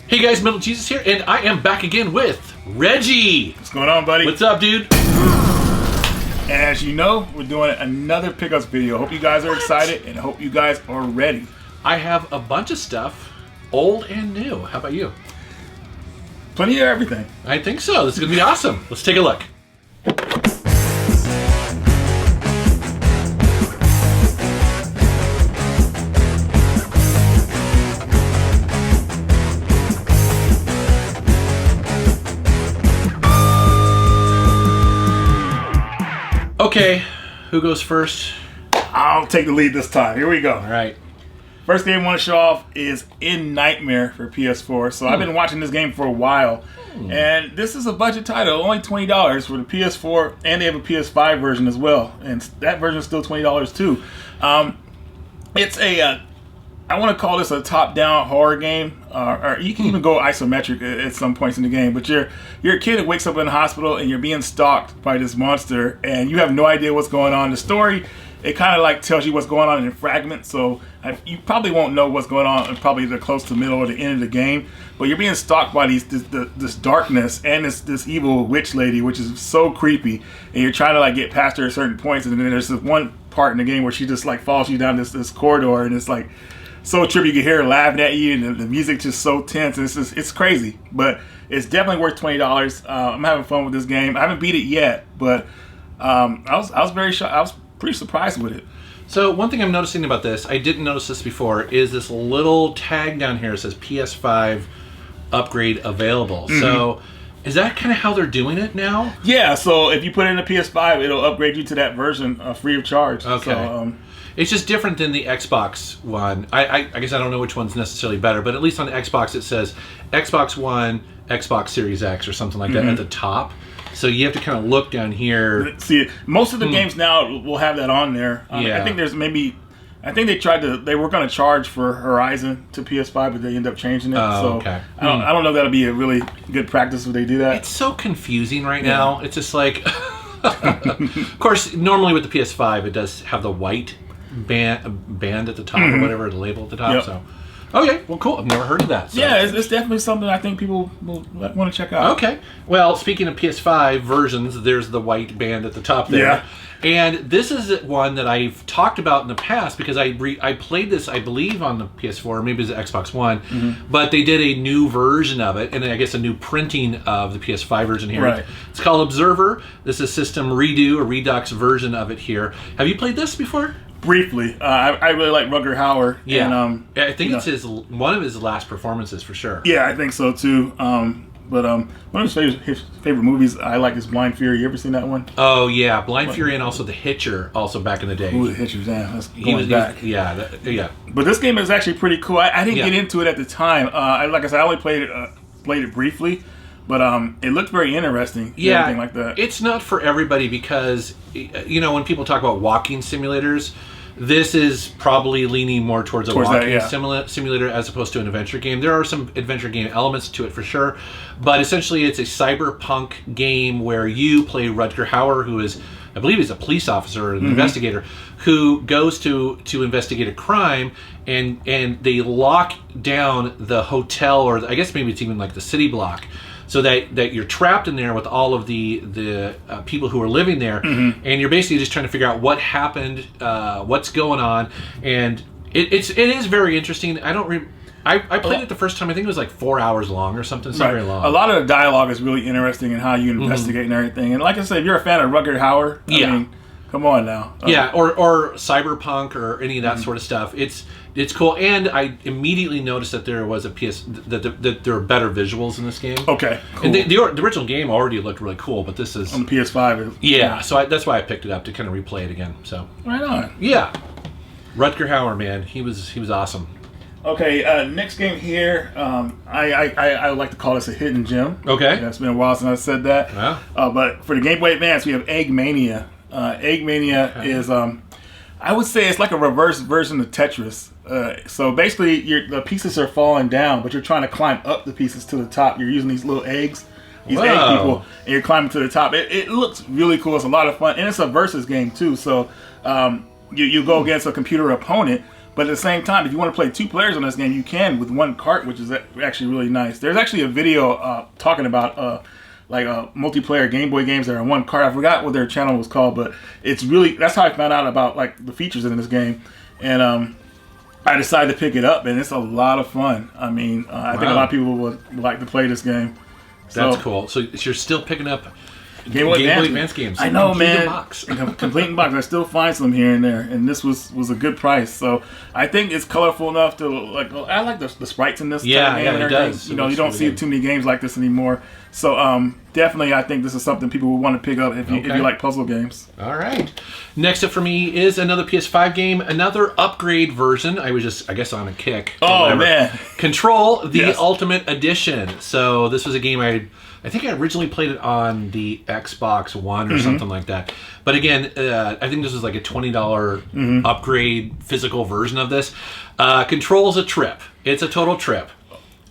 Hey guys, Metal Jesus here, and I am back again with Reggie. What's going on, buddy? What's up, dude? And as you know, we're doing another pickups video. Hope you guys are excited and hope you guys are ready. I have a bunch of stuff, old and new. How about you? Plenty of everything. I think so. This is going to be awesome. Let's take a look. Okay, who goes first? I'll take the lead this time. Here we go. All right. First game I want to show off is In Nightmare for PS4. So I've been watching this game for a while. And this is a budget title, only $20 for the PS4, and they have a PS5 version as well. And that version is still $20 too. It's a, I want to call this a top-down horror game. Or you can even go isometric at some points in the game. But you're a kid that wakes up in the hospital and you're being stalked by this monster. And you have no idea what's going on. The story, it kind of like tells you what's going on in fragments. So you probably won't know what's going on probably the close to the middle or the end of the game. But you're being stalked by this darkness and this evil witch lady, which is so creepy. And you're trying to like get past her at certain points. And then there's this one part in the game where she just like follows you down this corridor. And it's like so trippy. You can hear her laughing at you, and the music's just so tense. And it's crazy, but it's definitely worth $20. I'm having fun with this game. I haven't beat it yet, but I was very shocked. I was pretty surprised with it. So one thing I'm noticing about this, I didn't notice this before, is this little tag down here that says PS5 upgrade available. So is that kind of how they're doing it now? Yeah. So if you put it in a PS5, it'll upgrade you to that version free of charge. Okay. So, it's just different than the Xbox One. I guess I don't know which one's necessarily better, but at least on the Xbox it says Xbox One, Xbox Series X or something like that at the top. So you have to kind of look down here. See, most of the games now will have that on there. Yeah. I think there's maybe, I think they were going to charge for Horizon to PS5, but they end up changing it. Oh, so okay. I don't know if that'll be a really good practice if they do that. It's so confusing right now. It's just like, of course, normally with the PS5 it does have the white band at the top or whatever, the label at the top. So okay, well, cool. I've never heard of that. So. Yeah, it's definitely something I think people will want to check out. Okay. Well, speaking of PS5 versions, there's the white band at the top there. Yeah. And this is one that I've talked about in the past because I played this, I believe, on the PS4, or maybe it was the Xbox One, but they did a new version of it, and I guess a new printing of the PS5 version here. Right. It's called Observer. This is System Redo, a Redux version of it here. Have you played this before? Briefly, I really like Rutger Hauer. Yeah, and, I think it's one of his last performances for sure. Yeah, I think so too. But one of his favorite movies I like is Blind Fury. You ever seen that one? Oh yeah, Blind Fury and also The Hitcher, also back in the day. Ooh, The Hitcher, damn, that's going back. Yeah. But this game is actually pretty cool. I didn't get into it at the time. Like I said, I only played it briefly. But it looked very interesting. Yeah, everything like that. It's not for everybody because, you know, when people talk about walking simulators, this is probably leaning more towards a walking simulator as opposed to an adventure game. There are some adventure game elements to it for sure, but essentially it's a cyberpunk game where you play Rutger Hauer, who is, I believe he's a police officer or an investigator, who goes to investigate a crime, and they lock down the hotel, or I guess maybe it's even like the city block, so that you're trapped in there with all of the people who are living there, and you're basically just trying to figure out what happened, what's going on, and it is very interesting. I played it the first time. I think it was like 4 hours long or something. It's not very long. A lot of the dialogue is really interesting in how you investigate and everything. And like I said, if you're a fan of Rutger Hauer, I mean, come on now. Yeah, or cyberpunk or any of that sort of stuff. It's cool, and I immediately noticed that there was that there are better visuals in this game. Okay, cool. And the original game already looked really cool, but this is on the PS5. Yeah, so that's why I picked it up to kind of replay it again. So right on. Yeah, Rutger Hauer, man, he was awesome. Okay, next game here. I like to call this a hidden gem. Okay, it's been a while since I said that. Yeah. But for the Game Boy Advance, we have Eggmania. Eggmania is I would say it's like a reverse version of Tetris. So basically, the pieces are falling down, but you're trying to climb up the pieces to the top. You're using these little eggs, these egg people, and you're climbing to the top. It looks really cool. It's a lot of fun, and it's a versus game too. So you go against a computer opponent, But at the same time, if you want to play 2 players on this game, you can with 1 cart, which is actually really nice. There's actually a video talking about multiplayer Game Boy games that are in 1 cart. I forgot what their channel was called, but it's really, that's how I found out about like the features in this game. And I decided to pick it up, and it's a lot of fun. I mean, I think a lot of people would like to play this game. That's cool. So you're still picking up Game Boy Advance games. I know, man. Complete in box. I still find some here and there, and this was a good price. So I think it's colorful enough to like. I like the sprites in this. Yeah, it does. You know, you don't see too many games like this anymore. So definitely, I think this is something people would want to pick up if you like puzzle games. All right. Next up for me is another PS5 game, another upgrade version. I was just, I guess, on a kick. Oh man! Control the Ultimate Edition. So this was a game I think I originally played it on the Xbox One or something like that. But again, I think this was like a $20 upgrade physical version of this. Control's a trip. It's a total trip.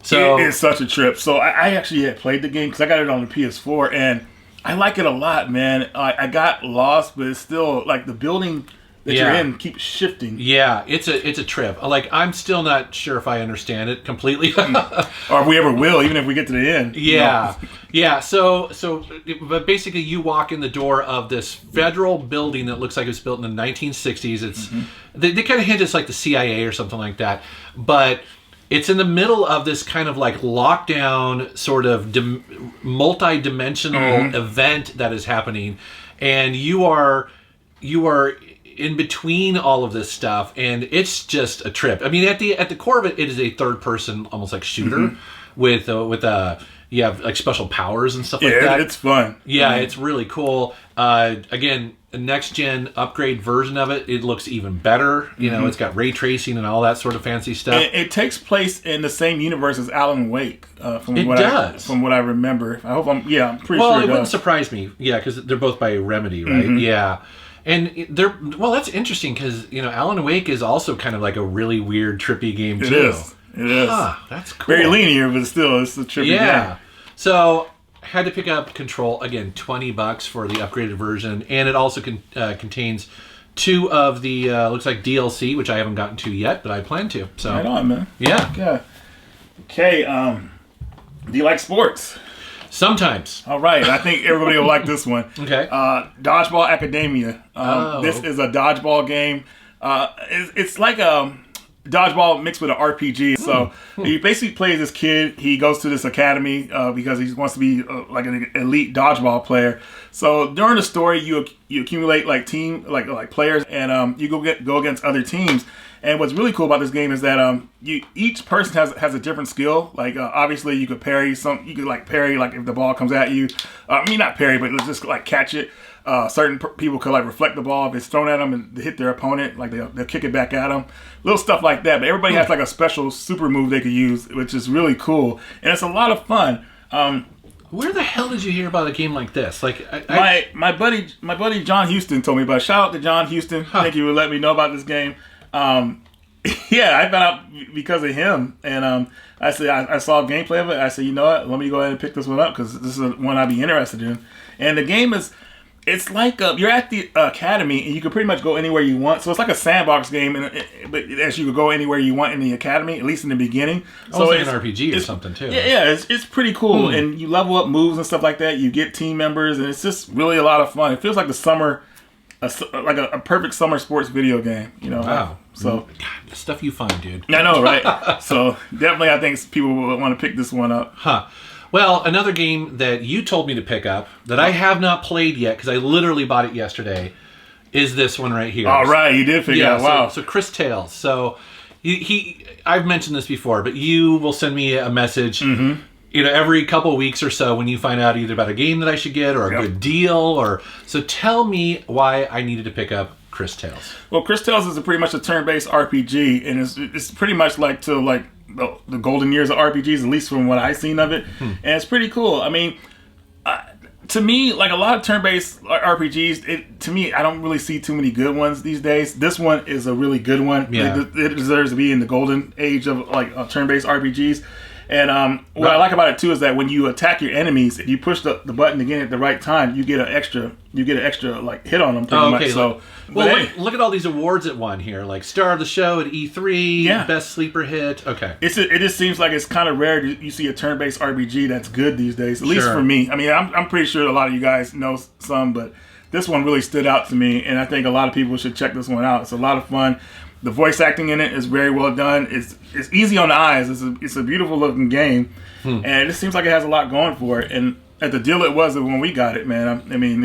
So it is such a trip. So I actually had played the game because I got it on the PS4, and I like it a lot, man. I got lost, but it's still like the building that you're in keeps shifting. Yeah, it's a trip. Like, I'm still not sure if I understand it completely. Or if we ever will, even if we get to the end. Yeah. You know? Yeah, so but basically you walk in the door of this federal building that looks like it was built in the 1960s. It's they kind of hint it's like the CIA or something like that. But it's in the middle of this kind of like lockdown sort of multi-dimensional event that is happening, and you are in between all of this stuff, and it's just a trip. I mean, at the core of it, it is a third-person, almost like shooter with you have like special powers and stuff like that. Yeah, it's fun. Yeah, it's really cool. Again, a next-gen upgrade version of it. It looks even better. You know, it's got ray tracing and all that sort of fancy stuff. It takes place in the same universe as Alan Wake. From what I remember. I hope I'm pretty sure. Well, it wouldn't surprise me. Yeah, because they're both by Remedy, right? Yeah. And that's interesting because, you know, Alan Wake is also kind of like a really weird, trippy game, too. It is. That's cool. Very linear, but still, it's a trippy game. Yeah. So, had to pick up Control, again, $20 for the upgraded version. And it also contains 2 of the, looks like DLC, which I haven't gotten to yet, but I plan to. So, right on, man. Yeah. Okay, do you like sports? Sometimes. All right. I think everybody will like this one. Okay. Dodgeball Academia. This is a dodgeball game. It's like a dodgeball mixed with an RPG. So he basically plays this kid. He goes to this academy because he wants to be like an elite dodgeball player. So during the story, you accumulate like players, and you go against other teams. And what's really cool about this game is that each person has a different skill. Like obviously you could parry you could like parry like if the ball comes at you. I mean not parry, but just like catch it. Certain people could like reflect the ball if it's thrown at them and hit their opponent. Like they'll kick it back at them. Little stuff like that. But everybody has like a special super move they could use, which is really cool. And it's a lot of fun. Where the hell did you hear about a game like this? Like my buddy John Houston told me about it. Shout out to John Houston. Thank you for letting me know about this game. Yeah, I found out because of him, and I said I saw gameplay of it. I said, you know what? Let me go ahead and pick this one up because this is one I'd be interested in. And the game it's like you're at the academy, and you can pretty much go anywhere you want. So it's like a sandbox game, but as you could go anywhere you want in the academy, at least in the beginning. So it's like an RPG or something too. Yeah, it's pretty cool, and you level up moves and stuff like that. You get team members, and it's just really a lot of fun. It feels like the summer. Like a perfect summer sports video game, you know. Wow. So God, the stuff you find, dude. I know, right? So definitely, I think people will want to pick this one up. Well, another game that you told me to pick up that I have not played yet because I literally bought it yesterday is this one right here. All right, you did pick it up. Wow. So Cris Tales. So I've mentioned this before, but you will send me a message. You know, every couple of weeks or so when you find out either about a game that I should get or a good deal. So tell me why I needed to pick up Cris Tales. Well, Cris Tales is pretty much a turn-based RPG, and it's pretty much like the golden years of RPGs, at least from what I've seen of it. And it's pretty cool. I mean, to me, like a lot of turn-based RPGs, to me, I don't really see too many good ones these days. This one is a really good one. Yeah. It deserves to be in the golden age of like turn-based RPGs. And what I like about it too is that when you attack your enemies, if you push the button again at the right time, you get an extra like hit on them pretty much. So, look at all these awards it won here, like Star of the Show at E3, Best Sleeper Hit. Okay, it just seems like it's kind of rare you see a turn-based RPG that's good these days. At least for me. I mean, I'm pretty sure a lot of you guys know some, but this one really stood out to me, and I think a lot of people should check this one out. It's a lot of fun. The voice acting in it is very well done. It's easy on the eyes. It's a beautiful looking game, and it just seems like it has a lot going for it. And at the deal it was when we got it, man. I mean,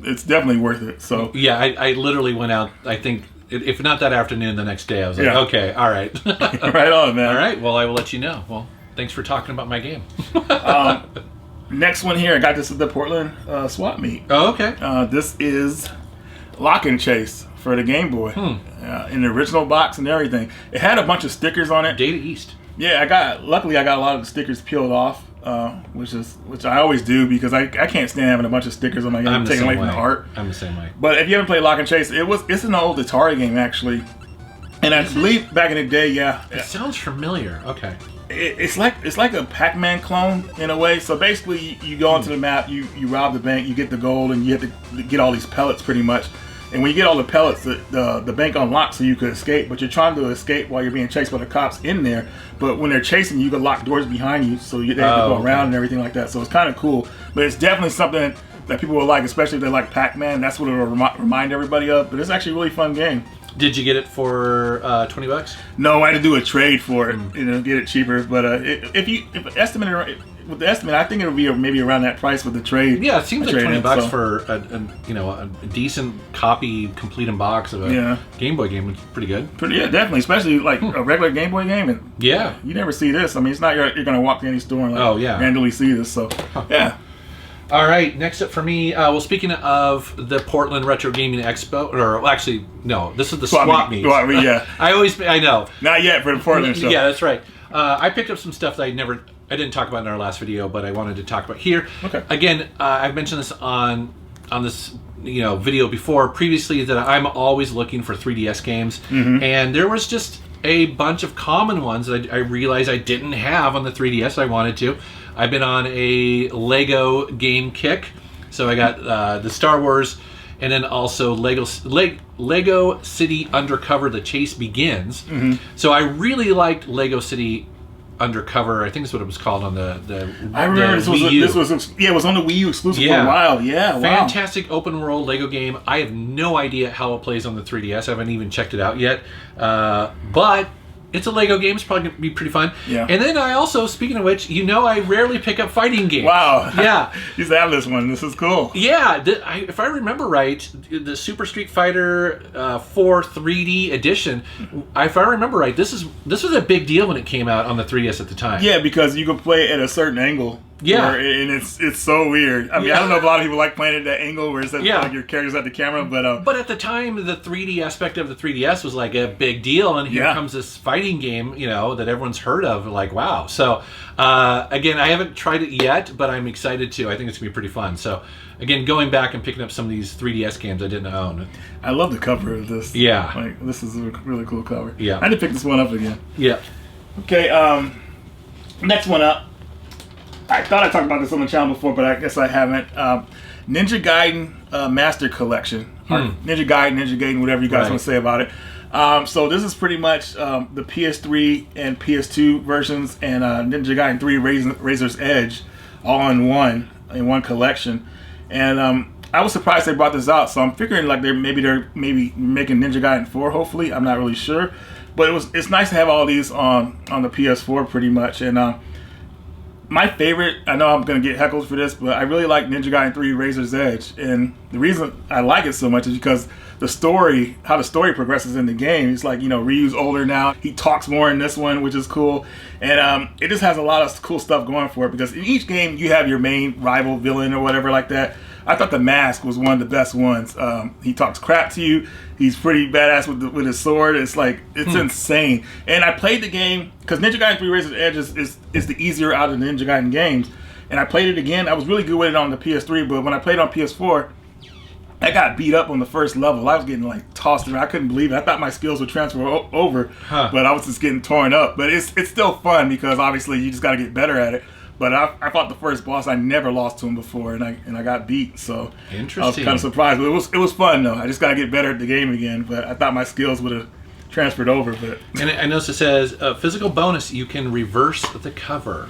it's definitely worth it. So yeah, I literally went out. I think if not that afternoon, the next day I was like, okay, all right, right on, man. All right, well, I will let you know. Well, thanks for talking about my game. Next one here, I got this at the Portland swap meet. Oh, okay. This is Lock and Chase for the Game Boy, in the original box and everything. It had a bunch of stickers on it. Data East. Yeah, luckily I got a lot of the stickers peeled off, which I always do because I can't stand having a bunch of stickers on my game taken away from the art. I'm the same way. But if you haven't played Lock and Chase, it's an old Atari game actually, and I believe back in the day, It sounds familiar. Okay. It's like a Pac-Man clone in a way. So basically, you go onto the map, you rob the bank, you get the gold, and you have to get all these pellets pretty much. And when you get all the pellets, the bank unlocks so you could escape. But you're trying to escape while you're being chased by the cops in there. But when they're chasing you, can lock doors behind you, so they have to go around and everything like that. So it's kind of cool. But it's definitely something that people will like, especially if they like Pac-Man. That's what it will remind everybody of. But it's actually a really fun game. Did you get it for $20? No, I had to do a trade for it, get it cheaper. But if estimate with the estimate, I think it'll be maybe around that price with the trade. Yeah, it seems like $20 for a decent copy, complete in box of a Game Boy game. It's pretty good. Yeah, definitely, especially like a regular Game Boy game. And you never see this. I mean, it's not you're going to walk to any store and randomly see this. So yeah. All right, next up for me, well, speaking of the Portland Retro Gaming Expo, or actually, no, this is the swap meet. Yeah. I know. Not yet for the Portland show. Yeah, that's right. I picked up some stuff that I didn't talk about in our last video, but I wanted to talk about here. Okay. Again, I've mentioned this on this video before previously that I'm always looking for 3DS games, and there was just a bunch of common ones that I realized I didn't have on the 3DS I wanted to. I've been on a Lego game kick, so I got the Star Wars, and then also Lego City Undercover: The Chase Begins. So I really liked Lego City Undercover. I think that's what it was called on the I remember the Wii U. It was on the Wii U exclusive for a while. Yeah, fantastic open world Lego game. I have no idea how it plays on the 3DS. I haven't even checked it out yet, but it's a Lego game. It's probably going to be pretty fun. Yeah. And then I also, speaking of which, I rarely pick up fighting games. Wow. Yeah. You used to have this one. This is cool. Yeah. If I remember right, the Super Street Fighter 4 3D edition, if I remember right, this was a big deal when it came out on the 3DS at the time. Yeah, because you could play at a certain angle. Yeah. And it's so weird. I mean, I don't know if a lot of people like playing at that angle where it's like your character's at the camera, but at the time, the 3D aspect of the 3DS was like a big deal, and here comes this fighting game, that everyone's heard of. Like, wow. So, again, I haven't tried it yet, but I'm excited to. I think it's going to be pretty fun. So, again, going back and picking up some of these 3DS games I didn't own. I love the cover of this. Yeah. Like, this is a really cool cover. Yeah. I need to pick this one up again. Yeah. Okay, next one up. I thought I talked about this on the channel before, but I guess I haven't. Ninja Gaiden Master Collection. Or Ninja Gaiden, whatever you guys want to say about it. So this is pretty much the PS3 and PS2 versions and Ninja Gaiden 3 Razor's Edge all in one collection. And I was surprised they brought this out, so I'm figuring like they're maybe making Ninja Gaiden 4, hopefully. I'm not really sure. But it's nice to have all these on the PS4 pretty much. And my favorite, I know I'm going to get heckled for this, but I really like Ninja Gaiden 3 Razor's Edge. And the reason I like it so much is because how the story progresses in the game. It's like, Ryu's older now. He talks more in this one, which is cool. And it just has a lot of cool stuff going for it because in each game you have your main rival villain or whatever like that. I thought the Mask was one of the best ones. He talks crap to you. He's pretty badass with his sword. It's like, it's insane. And I played the game, because Ninja Gaiden 3 Razor's Edge is the easier out of the Ninja Gaiden games. And I played it again. I was really good with it on the PS3, but when I played on PS4, I got beat up on the first level. I was getting like tossed around. I couldn't believe it. I thought my skills would transfer over, but I was just getting torn up. But it's still fun because obviously you just got to get better at it. But I fought the first boss. I never lost to him before, and I got beat. So interesting. I was kind of surprised, but it was fun though. I just got to get better at the game again. But I thought my skills would have transferred over. But and I noticed it says physical bonus. You can reverse the cover.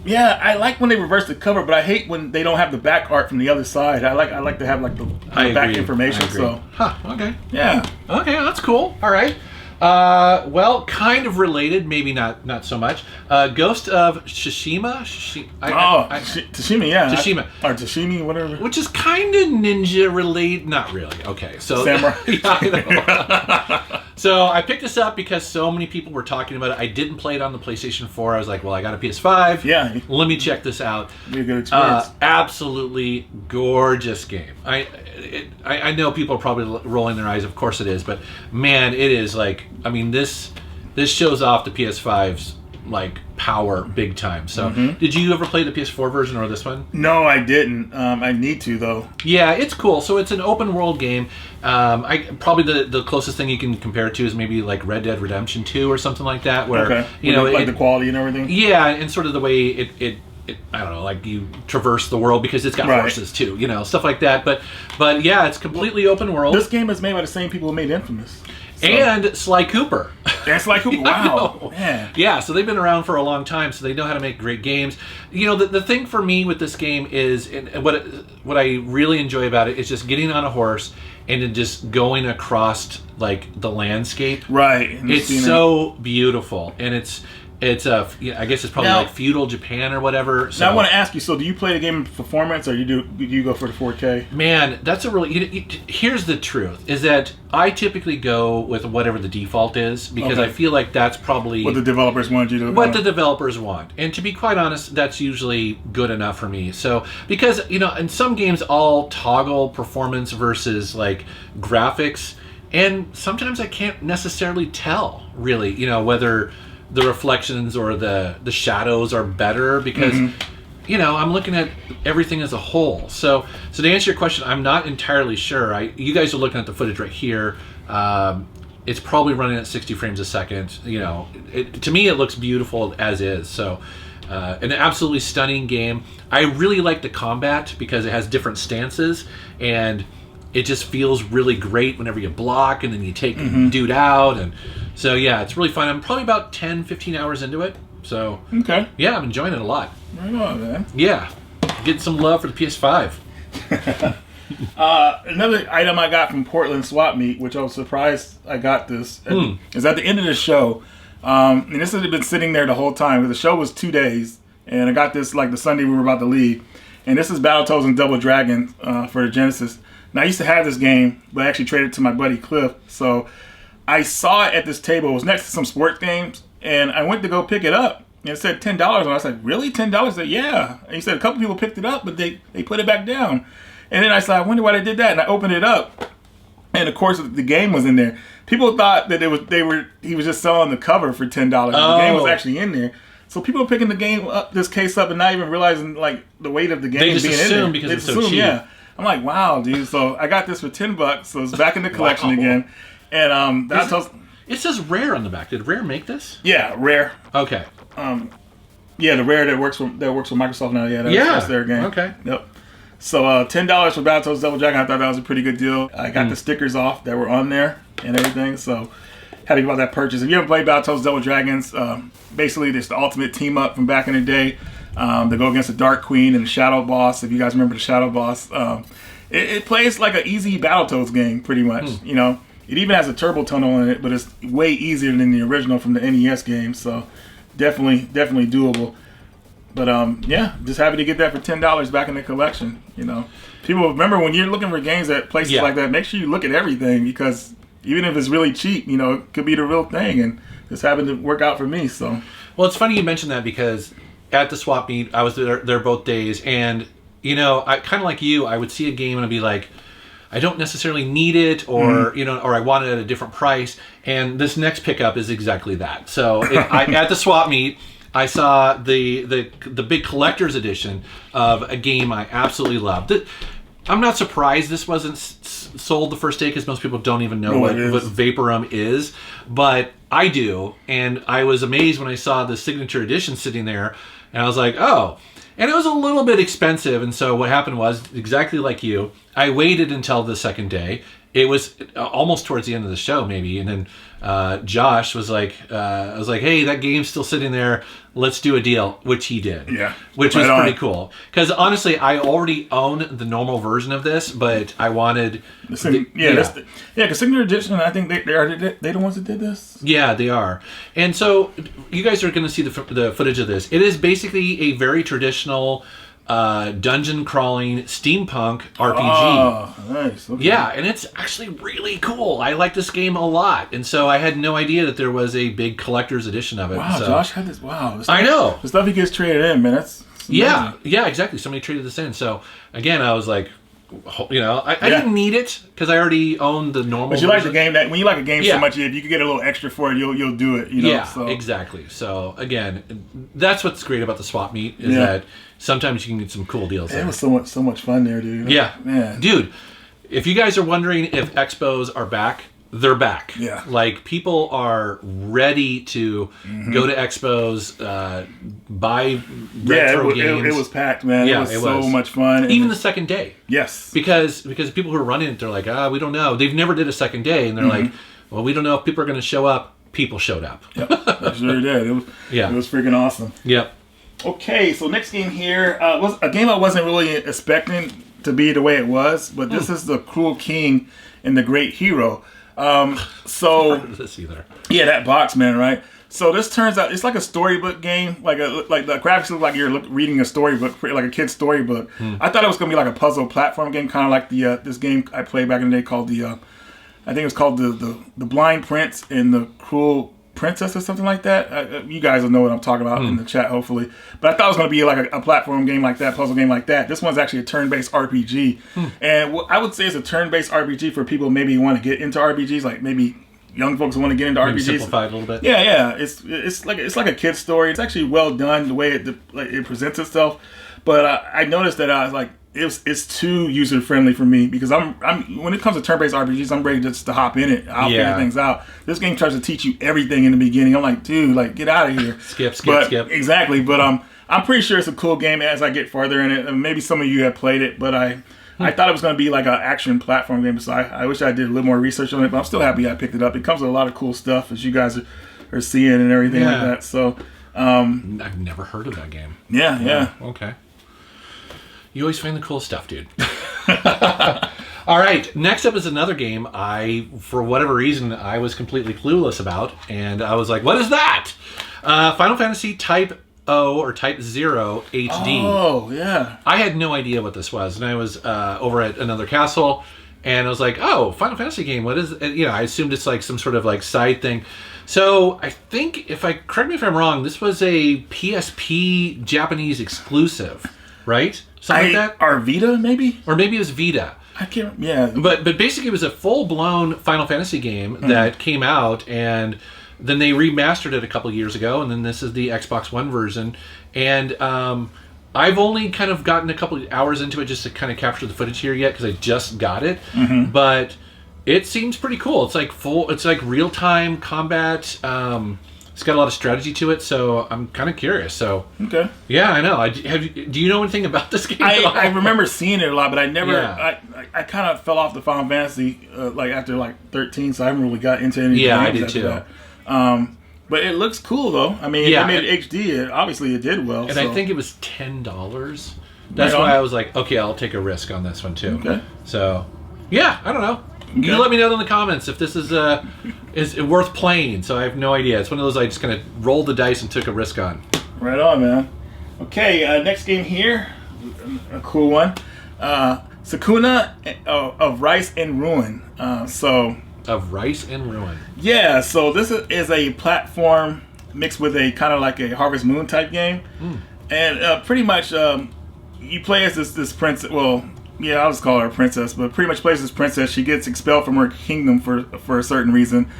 Yeah, I like when they reverse the cover, but I hate when they don't have the back art from the other side. I like to have like the back information. So, okay, yeah, okay, that's cool. All right. Well, kind of related, maybe not so much. Ghost of Tsushima. Tsushima, yeah. Tsushima. Or Tsushima, whatever. Which is kind of ninja related. Not really. Okay, so Samurai. Yeah, I know. So I picked this up because so many people were talking about it. I didn't play it on the PlayStation 4. I was like, well, I got a PS5. Yeah. Let me check this out. Be a good experience. Absolutely gorgeous game. I know people are probably rolling their eyes. Of course it is. But, man, it is like, I mean, this shows off the PS5's like power big time. So did you ever play the PS4 version or this one? No, I didn't. I need to though. Yeah, it's cool. So it's an open world game. Probably the closest thing you can compare it to is maybe like Red Dead Redemption 2 or something like that, where you know, like the quality and everything. Yeah, and sort of the way it I don't know, like you traverse the world because it's got horses too, you know, stuff like that. But yeah, it's completely open world. This game is made by the same people who made Infamous. So. And Sly Cooper. And Sly Cooper, wow. Man. Yeah, so they've been around for a long time, so they know how to make great games. You know, the thing for me with this game is, and what I really enjoy about it is just getting on a horse and then just going across, like, the landscape. Right. It's so beautiful, and it's I guess it's probably like feudal Japan or whatever. So now I want to ask you, so do you play the game in performance or do you go for the 4K? Man, that's a really... here's the truth, is that I typically go with whatever the default is, because I feel like that's probably... What the developers want you to... What the developers want. And to be quite honest, that's usually good enough for me. So, because, you know, in some games I'll toggle performance versus, like, graphics, and sometimes I can't necessarily tell, really, you know, whether the reflections or the shadows are better, because you know, I'm looking at everything as a whole. So to answer your question, I'm not entirely sure. You guys are looking at the footage right here. It's probably running at 60 frames a second. You know, to me it looks beautiful as is. So an absolutely stunning game. I really like the combat because it has different stances, and it just feels really great whenever you block and then you take a dude out. And so, yeah, it's really fun. I'm probably about 10, 15 hours into it. So, yeah, I'm enjoying it a lot. Right on, man. Yeah. Getting some love for the PS5. Another item I got from Portland Swap Meet, which I was surprised I got this, is at the end of the show. And this had been sitting there the whole time. The show was 2 days, and I got this like the Sunday we were about to leave. And this is Battletoads and Double Dragon for the Genesis. Now, I used to have this game, but I actually traded it to my buddy Cliff. So I saw it at this table. It was next to some sports games, and I went to go pick it up. And it said $10, and I was like, really? $10? I said, yeah. And he said a couple people picked it up, but they put it back down. And then I said, I wonder why they did that. And I opened it up, and of course the game was in there. People thought that he was just selling the cover for $10. The game was actually in there. So people are picking the game up, this case up, and not even realizing like the weight of the game being in there. They just assume because it's so cheap. Yeah. I'm like, wow, dude. So I got this for $10, so it's back in the collection again. And it says Rare on the back. Did Rare make this? Yeah, Rare. Okay. Yeah, the Rare that works for Microsoft now. Yeah, that's their game. Okay. Yep. So $10 for Battletoads Double Dragon. I thought that was a pretty good deal. I got the stickers off that were on there and everything. So happy about that purchase. If you ever played Battletoads Double Dragons, basically it's the ultimate team up from back in the day. They go against the Dark Queen and the Shadow Boss. If you guys remember the Shadow Boss, it plays like an easy Battletoads game, pretty much. You know, it even has a turbo tunnel in it, but it's way easier than the original from the NES game. So definitely doable. But yeah, just happy to get that for $10 back in the collection. You know, people remember when you're looking for games at places like that, make sure you look at everything, because even if it's really cheap, you know, it could be the real thing, and this happened to work out for me. So, well, it's funny you mentioned that, because at the swap meet, I was there both days, and you know, I kind of like you, I would see a game and I'd be like, I don't necessarily need it, or you know, or I want it at a different price. And this next pickup is exactly that. So at the swap meet, I saw the big collector's edition of a game I absolutely loved. I'm not surprised this wasn't sold the first day because most people don't even know what Vaporum is, but I do, and I was amazed when I saw the signature edition sitting there, and I was like, oh. And it was a little bit expensive, and so what happened was, exactly like you, I waited until the second day. It was almost towards the end of the show, maybe, and then Josh was like, I was like, hey, that game's still sitting there. Let's do a deal, which he did. Yeah. Which was pretty cool. Because honestly, I already own the normal version of this, but I wanted... because Signature Edition, I think they the ones that did this? Yeah, they are. And so, you guys are going to see the footage of this. It is basically a very traditional... dungeon crawling steampunk RPG. Oh, nice. Okay. Yeah, and it's actually really cool. I like this game a lot, and so I had no idea that there was a big collector's edition of it. Wow, so. Josh had this. Wow, I know the stuff he gets traded in, man. That's yeah, exactly. Somebody traded this in. So again, I was like, I didn't need it because I already owned the normal. But you like the game when you like a game so much, if you could get a little extra for it, you'll do it. Exactly. So again, that's what's great about the swap meet is that sometimes you can get some cool deals. It was so much fun there, dude. Yeah, man, dude. If you guys are wondering if expos are back, they're back. Yeah, like people are ready to go to expos, buy retro games. It was packed, man. Yeah, it was so much fun. Even the second day. Yes, because people who are running it, they're like, we don't know. They've never did a second day, and they're like, well, we don't know if people are going to show up. People showed up. Yep, they sure did. It was freaking awesome. Yep. Okay, so next game here was a game I wasn't really expecting to be the way it was, but this is the Cruel King and the Great Hero. So this either. Yeah, that box, man, right? So this turns out it's like a storybook game, like the graphics look like you're reading a storybook, like a kid's storybook. I thought it was gonna be like a puzzle platform game, kind of like the this game I played back in the day called I think it was called the Blind Prince and the Cruel Princess or something like that. You guys will know what I'm talking about in the chat, hopefully. But I thought it was going to be like a platform game like that, puzzle game like that. This one's actually a turn-based RPG. And I would say it's a turn-based RPG for people maybe who want to get into RPGs, like maybe young folks who want to get into RPGs. Simplified a little bit. Yeah. It's like a kid's story. It's actually well done the way it presents itself. But I noticed that I was like, it's too user friendly for me because I'm when it comes to turn based RPGs, I'm ready just to hop in it. I'll figure things out. This game tries to teach you everything in the beginning. I'm like, dude, like get out of here. skip. Exactly. But I'm pretty sure it's a cool game as I get farther in it. And maybe some of you have played it, but I thought it was going to be like an action platform game. So I wish I did a little more research on it. But I'm still happy I picked it up. It comes with a lot of cool stuff as you guys are seeing and everything like that. So I've never heard of that game. Yeah. Okay. You always find the cool stuff, dude. All right, next up is another game for whatever reason, I was completely clueless about, and I was like, what is that? Final Fantasy Type O or Type 0 HD. Oh, yeah. I had no idea what this was, and I was over at another castle, and I was like, oh, Final Fantasy game, what is it? I assumed it's like some sort of like side thing. So I think, correct me if I'm wrong, this was a PSP Japanese exclusive, right? Something like that? Or Vita, maybe? Or maybe it was Vita. I can't, yeah. But basically it was a full-blown Final Fantasy game that came out, and then they remastered it a couple years ago, and then this is the Xbox One version. And I've only kind of gotten a couple of hours into it just to kind of capture the footage here yet, because I just got it. But it seems pretty cool. It's like real-time combat. It's got a lot of strategy to it, so I'm kind of curious. So okay, yeah, I know. Do you know anything about this game? I remember seeing it a lot, but I never. Yeah. I kind of fell off the Final Fantasy after 13, so I haven't really got into any. Yeah, I did too. That. But it looks cool though. I mean, they made it HD. Obviously, it did well. And I think it was $10. That's why I was like, okay, I'll take a risk on this one too. Okay. So, yeah, I don't know. Okay. You let me know in the comments if this is worth playing. So I have no idea. It's one of those I just kind of rolled the dice and took a risk on. Right on, man. Okay, next game here, a cool one. Sakuna of Rice and Ruin. Of Rice and Ruin. Yeah. So this is a platform mixed with a kind of like a Harvest Moon type game, and pretty much you play as this princess. Well. Yeah, I'll just call her a princess, but pretty much plays this princess. She gets expelled from her kingdom for a certain reason.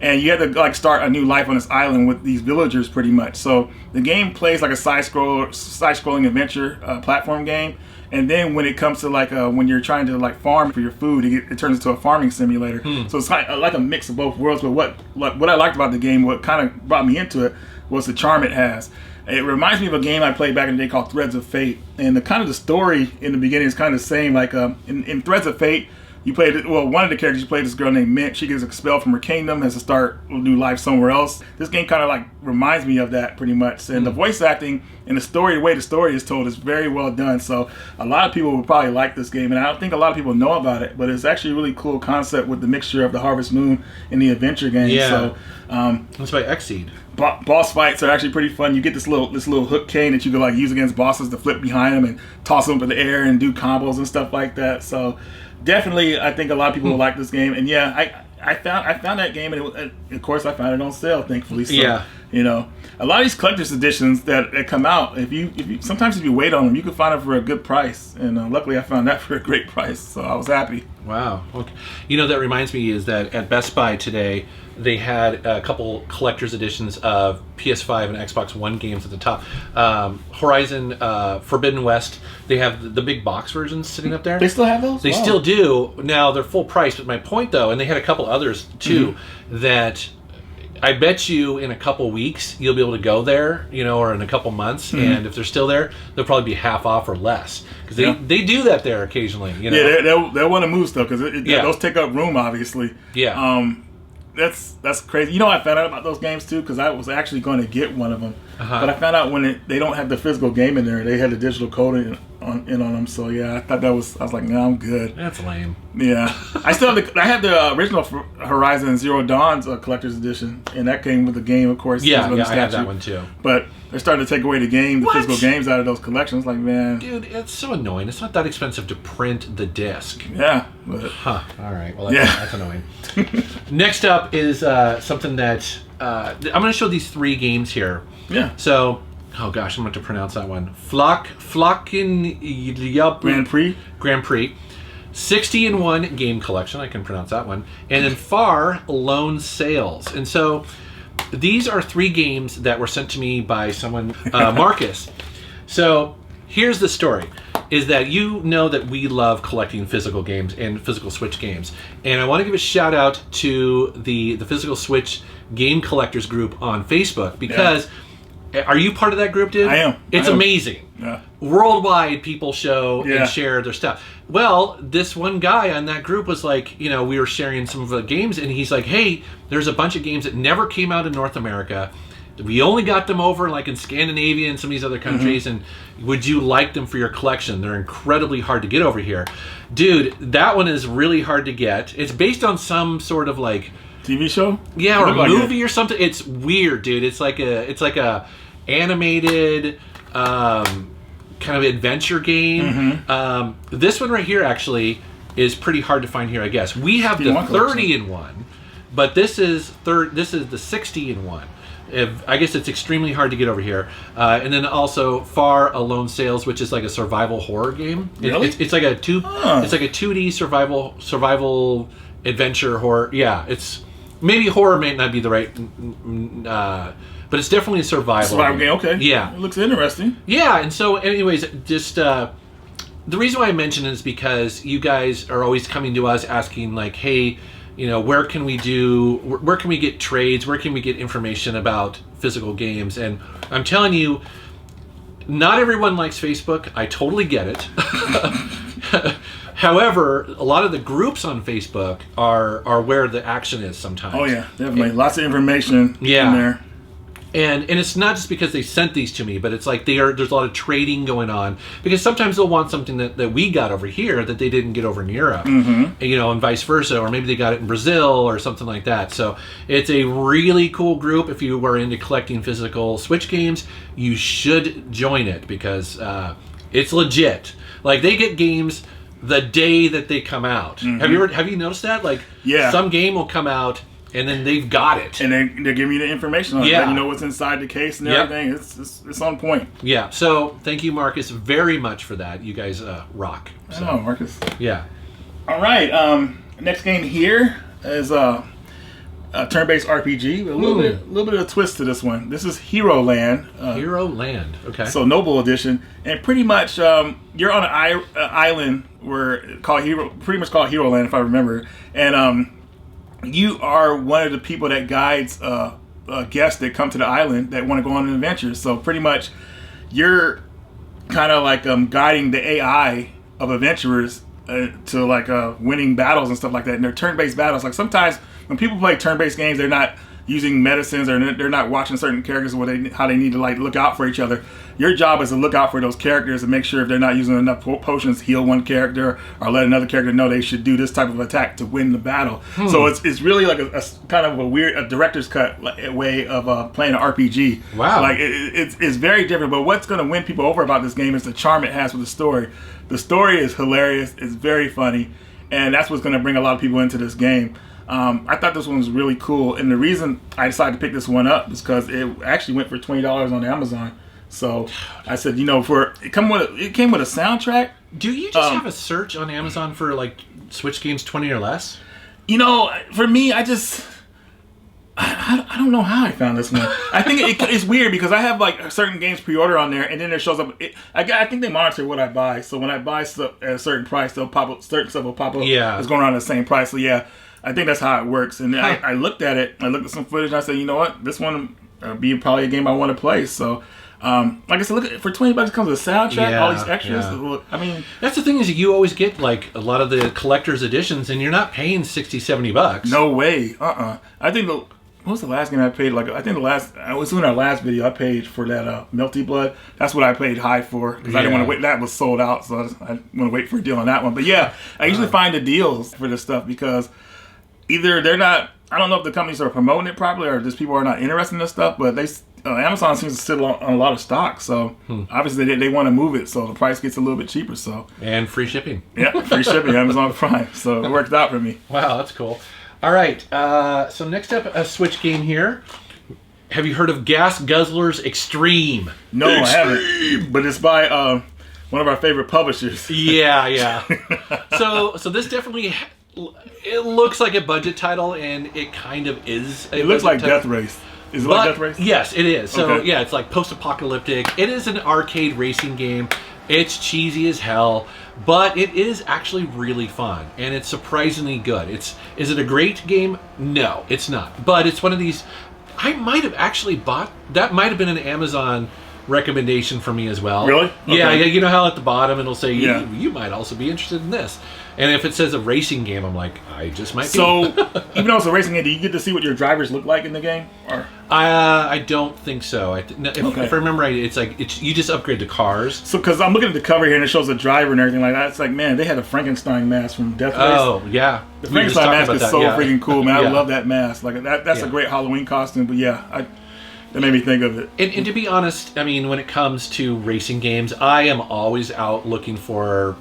and you have to like start a new life on this island with these villagers, pretty much. So the game plays like a side-scrolling adventure platform game. And then when it comes to like when you're trying to like farm for your food, it turns into a farming simulator. So it's kind of like a mix of both worlds. But what I liked about the game, what kind of brought me into it, was the charm it has. It reminds me of a game I played back in the day called Threads of Fate. And the story in the beginning is kind of the same. Like in Threads of Fate, you played, one of the characters, you played this girl named Mint. She gets expelled from her kingdom, has to start a new life somewhere else. This game kind of like reminds me of that pretty much. And the voice acting and the way the story is told is very well done. So a lot of people will probably like this game. And I don't think a lot of people know about it, but it's actually a really cool concept with the mixture of the Harvest Moon and the adventure game. Yeah. So, that's by Xseed. Boss fights are actually pretty fun. You get this little hook cane that you can like use against bosses to flip behind them and toss them up in the air and do combos and stuff like that. So definitely, I think a lot of people will like this game. And yeah, I found that game, and of course I found it on sale, thankfully. So, yeah. You know, a lot of these collector's editions that come out, if you sometimes if you wait on them, you can find them for a good price. And luckily, I found that for a great price, so I was happy. Wow. Okay. You know, that reminds me is that at Best Buy today, they had a couple collector's editions of PS5 and Xbox One games at the top. Horizon Forbidden West, they have the big box versions sitting up there. They still have those? They still do. Now, they're full price, but my point, though, and they had a couple others, too, that I bet you in a couple weeks you'll be able to go there, you know, or in a couple months, and if they're still there, they'll probably be half off or less. Because they do that there occasionally, you know? Yeah, they'll want to move stuff, because those take up room, obviously. Yeah. That's crazy. You know, I found out about those games too because I was actually going to get one of them, but I found out when they don't have the physical game in there, they had the digital code on them. So yeah, I thought I was like, no, I'm good. That's lame. Yeah, I still have the original Horizon Zero Dawn's collector's edition, and that came with the game, of course. Yeah, I have that one too. But they're starting to take away the physical games out of those collections. Like, man, dude, it's so annoying. It's not that expensive to print the disc. Yeah. But, all right. Well, that's annoying. Next up is something that I'm going to show these three games here. Yeah. So, oh gosh, I'm going to have to pronounce that one. Grand Prix. 60-in-1 game collection. I can pronounce that one. And then Far Lone Sales. And so these are three games that were sent to me by someone, Marcus. So here's the story. Is that you know that we love collecting physical games and physical Switch games. And I want to give a shout out to the Physical Switch Game Collectors group on Facebook because are you part of that group, dude? I am. It's amazing. Yeah. Worldwide people show and share their stuff. Well, this one guy on that group was like, you know, we were sharing some of the games and he's like, hey, there's a bunch of games that never came out in North America. We only got them over like in Scandinavia and some of these other countries, and would you like them for your collection? They're incredibly hard to get over here. Dude, that one is really hard to get. It's based on some sort of like TV show? Yeah, or a movie or something. It's weird, dude. It's like a animated kind of adventure game. This one right here actually is pretty hard to find here, I guess. We have the 30-in-1, but this is the 60-in-1. I guess it's extremely hard to get over here. And then also Far Lone Sales, which is like a survival horror game. Really? It's like a 2D survival adventure horror. Yeah, it's maybe horror may not be the right, but it's definitely a survival game. Okay. Yeah, it looks interesting. Yeah, and so anyways, just the reason why I mention it is because you guys are always coming to us asking like, hey, you know, where can we get trades? Where can we get information about physical games? And I'm telling you, not everyone likes Facebook. I totally get it. However, a lot of the groups on Facebook are where the action is sometimes. Oh yeah, definitely. Lots of information in there. And it's not just because they sent these to me, but it's like there's a lot of trading going on because sometimes they'll want something that we got over here that they didn't get over in Europe, you know, and vice versa, or maybe they got it in Brazil or something like that. So it's a really cool group. If you were into collecting physical Switch games, you should join it because it's legit. Like they get games the day that they come out. Have you noticed that? Like some game will come out and then they've got it, and they're giving you the information on it. You know what's inside the case and everything. It's on point. Yeah. So thank you, Marcus, very much for that. You guys rock. So. Oh, Marcus. Yeah. All right. Next game here is turn-based RPG. A little bit of a twist to this one. This is Hero Land. Hero Land. Okay. So Noble Edition, and pretty much you're on an island pretty much called Hero Land, if I remember, and you are one of the people that guides guests that come to the island that want to go on an adventure. So pretty much you're kind of like guiding the AI of adventurers to like winning battles and stuff like that. And they're turn-based battles. Like sometimes when people play turn-based games, they're not using medicines or they're not watching certain characters how they need to like look out for each other. Your job is to look out for those characters and make sure if they're not using enough potions, heal one character or let another character know they should do this type of attack to win the battle. So it's really like a kind of a director's cut way of playing an RPG. Wow. Like it's very different. But what's going to win people over about this game is the charm it has with the story. The story is hilarious. It's very funny, and that's what's going to bring a lot of people into this game. I thought this one was really cool, and the reason I decided to pick this one up is because it actually went for $20 on Amazon. So I said, it came with a soundtrack. Do you just have a search on Amazon for like Switch games 20 or less? For me, I don't know how I found this one. I think it's weird because I have like certain games pre-order on there, and then it shows up. I think they monitor what I buy, so when I buy stuff at a certain price, they'll pop up. Certain stuff will pop up. Yeah, it's going around the same price. So yeah, I think that's how it works. And I looked at it. I looked at some footage. And I said, you know what, this one be probably a game I want to play. So. Like I said, look for $20 it comes with a soundtrack, all these extras. Yeah. I mean, that's the thing is you always get like a lot of the collector's editions, and you're not paying $60-$70. No way. I think what was the last game I paid? Like I think I was doing our last video. I paid for that Melty Blood. That's what I paid high for because I didn't want to wait. That was sold out, so I want to wait for a deal on that one. But yeah, I usually find the deals for this stuff because either they're not. I don't know if the companies are promoting it properly or just people are not interested in this stuff, but Amazon seems to sit on a lot of stock, so obviously they want to move it, so the price gets a little bit cheaper. So and free shipping. Yeah, free shipping, Amazon Prime. So it worked out for me. Wow, that's cool. All right, so next up, a Switch game here. Have you heard of Gas Guzzlers Extreme? No, I haven't. But it's by one of our favorite publishers. Yeah. So this definitely. It looks like a budget title, and it kind of is. It looks like Death Race. Is it like Death Race? Yes, it is. So yeah, it's like post-apocalyptic. It is an arcade racing game. It's cheesy as hell, but it is actually really fun, and it's surprisingly good. Is it a great game? No, it's not. But it's one of these. I might have actually bought. That might have been an Amazon recommendation for me as well. Really? Okay. Yeah. You know how at the bottom it'll say you might also be interested in this. And if it says a racing game, I'm like, I just might be. So, even though it's a racing game, do you get to see what your drivers look like in the game? Or I don't think so. If I remember right, it's like you just upgrade the cars. So, because I'm looking at the cover here and it shows the driver and everything like that, it's like, man, they had a Frankenstein mask from Death Race. Oh yeah, the Frankenstein mask is so freaking cool, man. I love that mask. Like that's a great Halloween costume. But yeah, that made me think of it. And to be honest, I mean, when it comes to racing games, I am always out looking for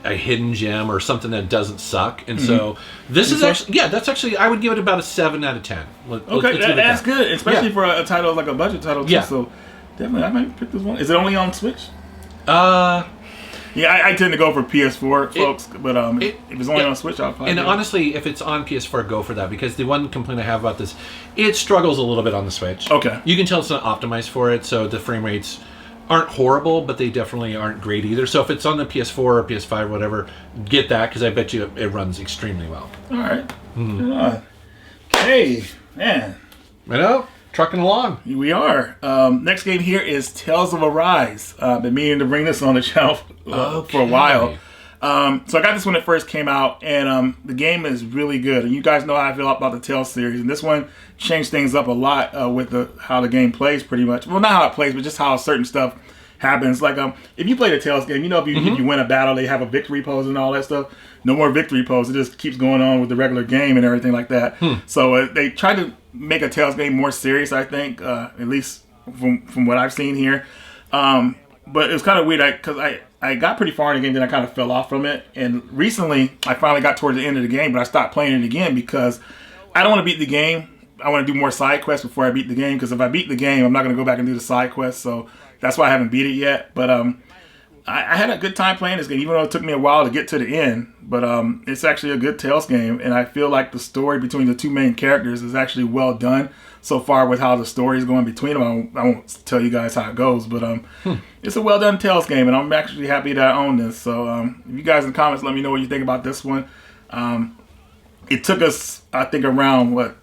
a hidden gem or something that doesn't suck, and so this is actually that's actually I would give it about a 7 out of 10. That's good, especially for a title like a budget title too. So definitely I might pick this one. Is it only on Switch? I tend to go for PS4 folks, but if it's only on Switch, I'll probably. And honestly, if it's on PS4, go for that, because the one complaint I have about this, it struggles a little bit on the Switch. Okay, you can tell it's not optimized for it, so the frame rates aren't horrible, but they definitely aren't great either. So if it's on the PS4 or PS5 or whatever, get that, because I bet you it runs extremely well. All right. Okay, man. I know. Trucking along. We are. Next game here is Tales of Arise. I've been meaning to bring this on the channel for a while. So I got this when it first came out, and the game is really good. And you guys know how I feel about the Tales series. And this one changed things up a lot with how the game plays, pretty much. Well, not how it plays, but just how certain stuff happens. Like if you play the Tales game, you know if you win a battle, they have a victory pose and all that stuff. No more victory pose. It just keeps going on with the regular game and everything like that. So they tried to make a Tales game more serious, I think, at least from what I've seen here. But it was kind of weird because I got pretty far in the game, then I kind of fell off from it. And recently, I finally got towards the end of the game, but I stopped playing it again because I don't want to beat the game. I want to do more side quests before I beat the game, because if I beat the game, I'm not going to go back and do the side quests. So that's why I haven't beat it yet. But I had a good time playing this game, even though it took me a while to get to the end. But it's actually a good Tales game, and I feel like the story between the two main characters is actually well done so far with how the story is going between them. I won't tell you guys how it goes, but it's a well done Tales game, and I'm actually happy that I own this. So if you guys in the comments, let me know what you think about this one. It took us, I think, around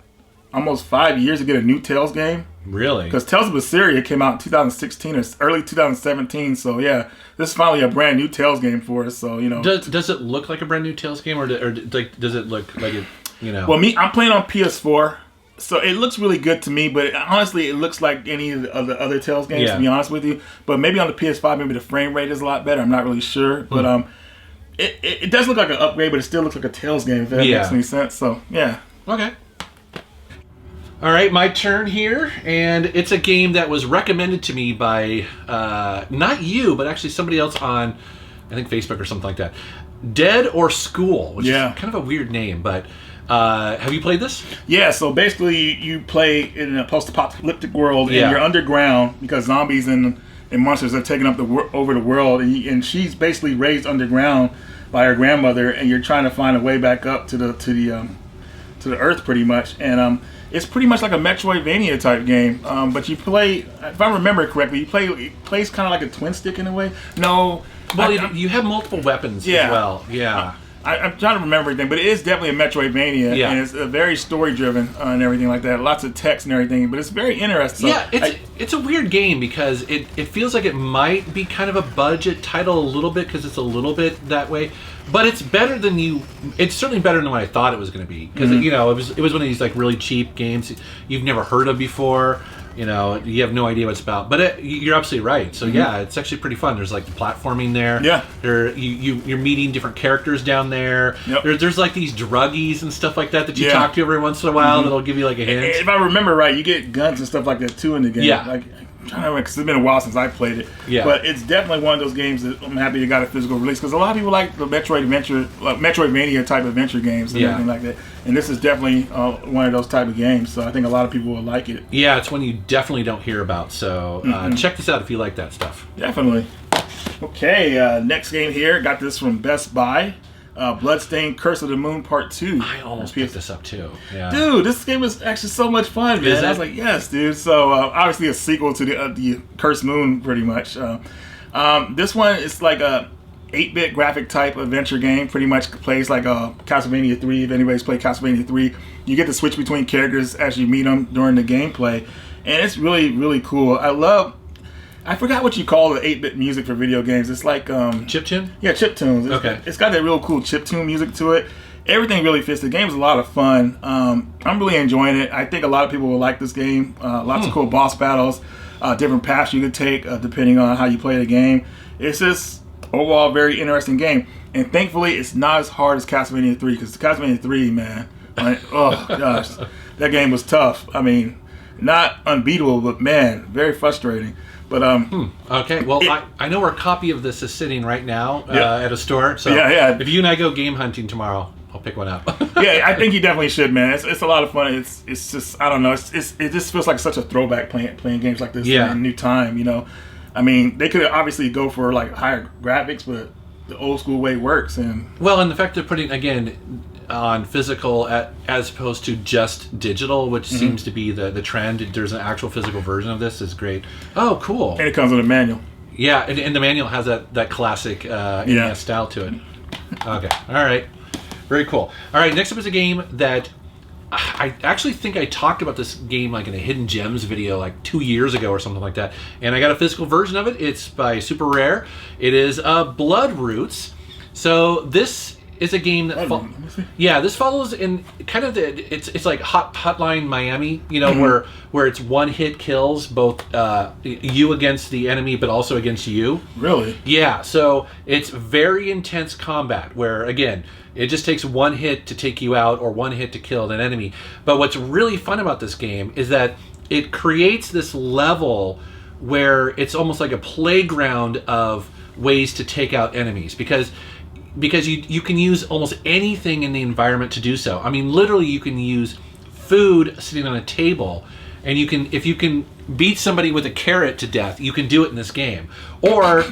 almost 5 years to get a new Tales game. Really? Because Tales of Berseria came out in 2016 or early 2017. So yeah, this is finally a brand new Tales game for us. So does it look like a brand new Tales game, or does it look like it? Well, I'm playing on PS4, so it looks really good to me. But honestly, it looks like any of the other Tales games. To be honest with you, but maybe on the PS5, maybe the frame rate is a lot better. I'm not really sure, but it does look like an upgrade, but it still looks like a Tales game. If that makes any sense. So yeah. Okay. All right, my turn here, and it's a game that was recommended to me by, not you, but actually somebody else on, I think, Facebook or something like that. Dead or School, which is kind of a weird name, but have you played this? Yeah, so basically you play in a post-apocalyptic world, and you're underground because zombies and monsters are taking up over the world, and she's basically raised underground by her grandmother, and you're trying to find a way back up to the earth pretty much, and it's pretty much like a Metroidvania type game, but you play, if I remember correctly, it plays kind of like a twin stick in a way. No. Well, you have multiple weapons as well. Yeah. I'm trying to remember everything, but it is definitely a Metroidvania, and it's very story-driven and everything like that. Lots of text and everything, but it's very interesting. Yeah, it's a weird game because it feels like it might be kind of a budget title a little bit because it's a little bit that way. But it's better than it's certainly better than what I thought it was going to be. Because, it was one of these really cheap games you've never heard of before. You have no idea what it's about. But you're absolutely right. So, it's actually pretty fun. There's, the platforming there. Yeah. You're meeting different characters down there. Yep. There's these druggies and stuff like that you talk to every once in a while that'll give you, a hint. If I remember right, you get guns and stuff like that, too, in the game. Yeah. I'm trying to remember, because it's been a while since I played it. Yeah. But it's definitely one of those games that I'm happy it got a physical release, because a lot of people like the Metroidvania type adventure games and everything like that. And this is definitely one of those type of games, so I think a lot of people will like it. Yeah, it's one you definitely don't hear about, so check this out if you like that stuff. Definitely. Okay, next game here, got this from Best Buy. Bloodstained Curse of the Moon Part 2. I almost picked this up too. Yeah. Dude, this game was actually so much fun, man. I was like, yes, dude. So, obviously a sequel to the Cursed Moon, pretty much. This one is like a 8-bit graphic type adventure game. Pretty much plays like a Castlevania 3. If anybody's played Castlevania 3, you get to switch between characters as you meet them during the gameplay. And it's really, really cool. I forgot what you call the 8-bit music for video games. It's like chiptune? Yeah, chiptunes. It's got that real cool chiptune music to it. Everything really fits. The game's a lot of fun. I'm really enjoying it. I think a lot of people will like this game. Lots of cool boss battles, different paths you could take depending on how you play the game. It's just overall a very interesting game. And thankfully, it's not as hard as Castlevania 3, because Castlevania 3, man, oh gosh, that game was tough. I mean, not unbeatable, but man, very frustrating. But okay, well, I know where a copy of this is sitting right now at a store. So if you and I go game hunting tomorrow, I'll pick one up. Yeah, I think you definitely should, man. It's a lot of fun. It's just, I don't know. It just feels like such a throwback playing games like this in a new time. I mean, they could obviously go for higher graphics, but the old school way works. And the fact they're putting on physical as opposed to just digital, which seems to be the trend. There's an actual physical version of this is great. Oh, cool. And it comes with a manual. Yeah, and the manual has that classic NES style to it. Okay, all right. Very cool. All right, next up is a game that I actually think I talked about this game in a Hidden Gems video 2 years ago or something like that. And I got a physical version of it. It's by Super Rare. It is Bloodroots. So this is a game that this follows in kind of it's like Hotline Miami, where it's one hit kills both you against the enemy but also against you. Really? Yeah, so it's very intense combat where again it just takes one hit to take you out or one hit to kill an enemy. But what's really fun about this game is that it creates this level where it's almost like a playground of ways to take out enemies because you can use almost anything in the environment to do so. I mean, literally, you can use food sitting on a table, and if you can beat somebody with a carrot to death, you can do it in this game. Or,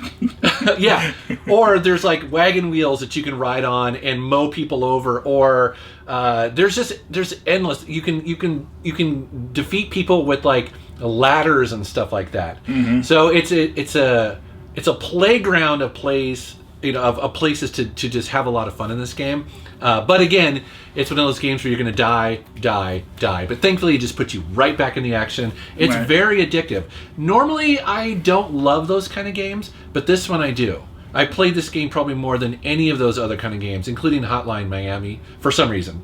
yeah, or there's like wagon wheels that you can ride on and mow people over. Or there's endless. You can defeat people with like ladders and stuff like that. Mm-hmm. So it's a playground of plays. Of places to just have a lot of fun in this game. But again, it's one of those games where you're going to die. But thankfully, it just puts you right back in the action. It's very addictive. Normally, I don't love those kind of games, but this one I do. I played this game probably more than any of those other kind of games, including Hotline Miami, for some reason.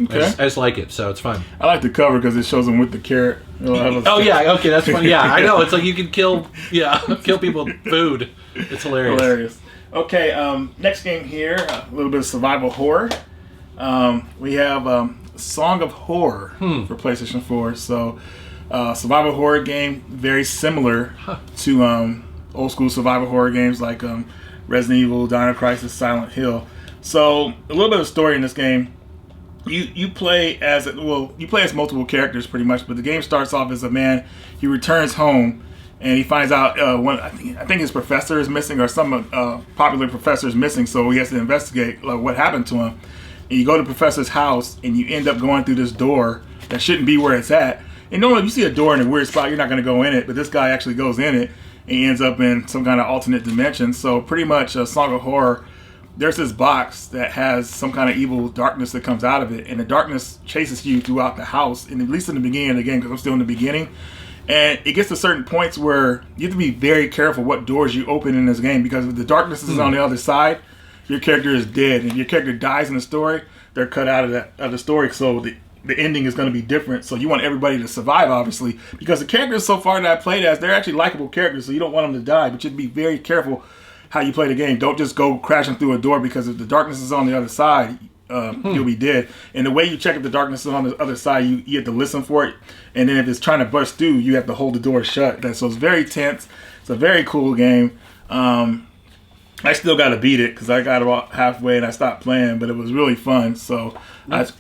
Okay. I just like it, so it's fun. I like the cover because it shows them with the carrot. Oh yeah, okay, that's funny. Yeah, I know. It's like you can kill people with food. It's hilarious. Okay, next game here, a little bit of survival horror. We have Song of Horror for PlayStation 4. So, survival horror game, very similar to old school survival horror games like Resident Evil, Dino Crisis, Silent Hill. So, a little bit of story in this game. You play as multiple characters pretty much, but the game starts off as a man. He returns home. And he finds out I think his professor is missing, or some popular professor is missing, so he has to investigate what happened to him. And you go to the professor's house, and you end up going through this door that shouldn't be where it's at. And normally, if you see a door in a weird spot, you're not going to go in it, but this guy actually goes in it, and he ends up in some kind of alternate dimension. So pretty much, a Song of Horror, there's this box that has some kind of evil darkness that comes out of it, and the darkness chases you throughout the house, and at least in the beginning of the game, because I'm still in the beginning. And it gets to certain points where you have to be very careful what doors you open in this game, because if the darkness is on the other side, your character is dead. And if your character dies in the story, they're cut out of the story, so the ending is going to be different. So you want everybody to survive, obviously, because the characters so far that I played as, they're actually likable characters, so you don't want them to die, but you have to be very careful how you play the game. Don't just go crashing through a door, because if the darkness is on the other side, you'll be dead. And the way you check if the darkness is on the other side, you have to listen for it, and then if it's trying to burst through, you have to hold the door shut. So it's very tense. It's a very cool game. I still got to beat it because I got about halfway and I stopped playing, but it was really fun. So it's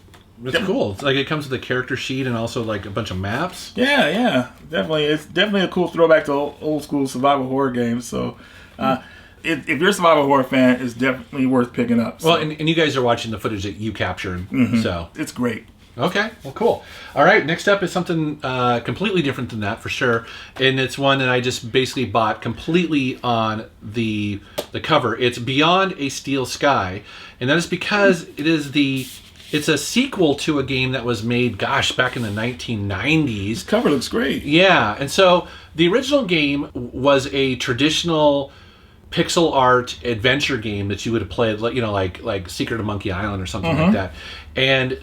cool. It's like it comes with a character sheet and also like a bunch of maps. Yeah, definitely. It's definitely a cool throwback to old school survival horror games. So if you're a survival horror fan, it's definitely worth picking up. So. Well, and you guys are watching the footage that you captured, so it's great. Okay, well, cool. All right, next up is something completely different than that, for sure, and it's one that I just basically bought completely on the cover. It's Beyond a Steel Sky, and that is because it's a sequel to a game that was made, back in the 1990s. The cover looks great. Yeah, and so the original game was a traditional pixel art adventure game that you would have played, like Secret of Monkey Island or something like that, and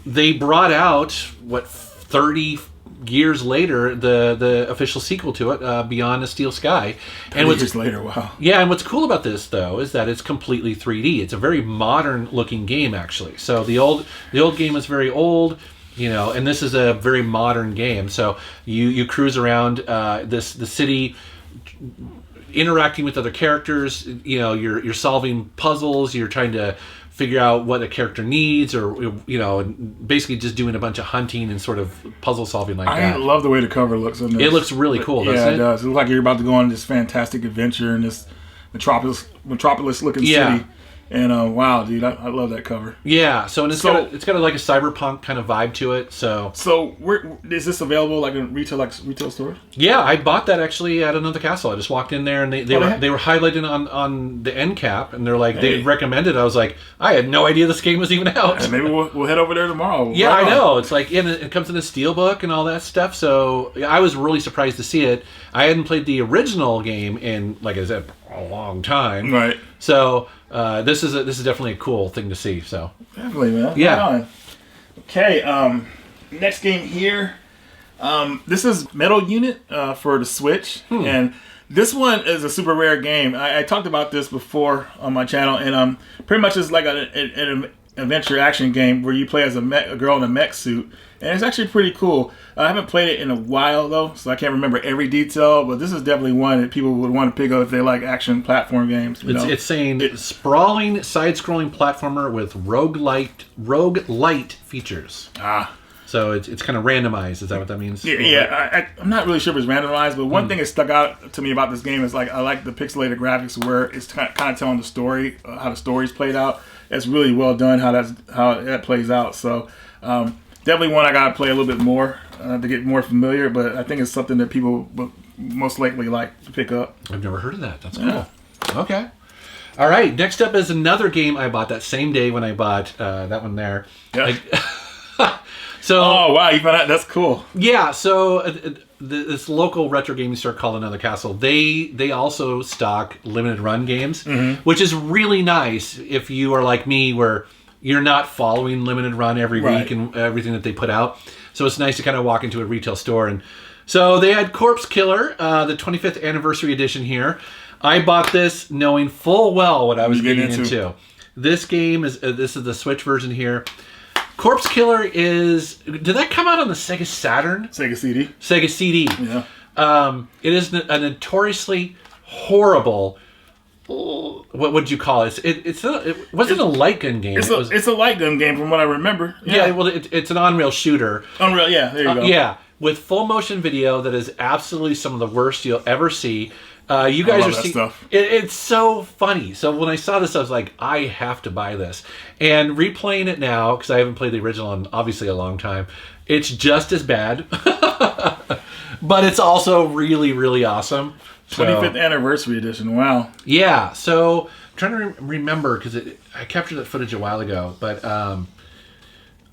they brought out 30 years later the official sequel to it, Beyond a Steel Sky. And years later, wow. Yeah, and what's cool about this though is that it's completely 3D. It's a very modern looking game actually. So the old game was very old, and this is a very modern game. So you cruise around the city, interacting with other characters. You're solving puzzles. You're trying to figure out what a character needs, or basically just doing a bunch of hunting and sort of puzzle solving like that. I love the way the cover looks in this. It looks really cool, doesn't it? Yeah, it does. It looks like you're about to go on this fantastic adventure in this metropolis looking city. And wow, dude, I love that cover. Yeah, so and it's got like a cyberpunk kind of vibe to it. So is this available like in retail stores? Yeah, I bought that actually at Another Castle. I just walked in there and they were highlighting on the end cap, and they're like they recommended. I was like, I had no idea this game was even out. Maybe we'll head over there tomorrow. Yeah, I know. It's like it comes in a steelbook and all that stuff. So I was really surprised to see it. I hadn't played the original game in, like I said, a long time. Right. So this is definitely a cool thing to see. So definitely, man. Yeah. Right on. Okay. Next game here. This is Metal Unit for the Switch, and this one is a super rare game. I talked about this before on my channel, and pretty much it's like an adventure action game where you play as a girl in a mech suit, and it's actually pretty cool. I haven't played it in a while though, so I can't remember every detail, but this is definitely one that people would want to pick up if they like action platform games. It's saying sprawling side-scrolling platformer with roguelite features. So it's kind of randomized. Is that what that means? Yeah. I'm not really sure if it's randomized, but one thing that stuck out to me about this game is like I like the pixelated graphics where it's kind of telling the story, how the story's played out. It's really well done how that plays out. So definitely one I got to play a little bit more to get more familiar. But I think it's something that people will most likely like to pick up. I've never heard of that. That's cool. Okay. All right. Next up is another game I bought that same day when I bought that one there. Yeah. So, oh wow, you found that? That's cool. Yeah, so this local retro gaming store called Another Castle, they also stock limited run games, which is really nice if you are like me, where you're not following limited run every week and everything that they put out. So it's nice to kind of walk into a retail store. And so they had Corpse Killer, the 25th anniversary edition here. I bought this knowing full well what I was getting into. This game is this is the Switch version here. Corpse Killer is... Did that come out on the Sega Saturn? Sega CD. Sega CD. Yeah. It is a notoriously horrible... What would you call it? It wasn't a light gun game. It's a light gun game from what I remember. Yeah, well, it's an Unreal shooter. Unreal, yeah, there you go. Yeah, with full motion video that is absolutely some of the worst you'll ever see. You guys are seeing stuff. It's so funny. So when I saw this, I was like, I have to buy this. And replaying it now, because I haven't played the original in obviously a long time, it's just as bad. But it's also really, really awesome. 25th anniversary edition. Wow. Yeah. So I'm trying to remember, because I captured that footage a while ago, but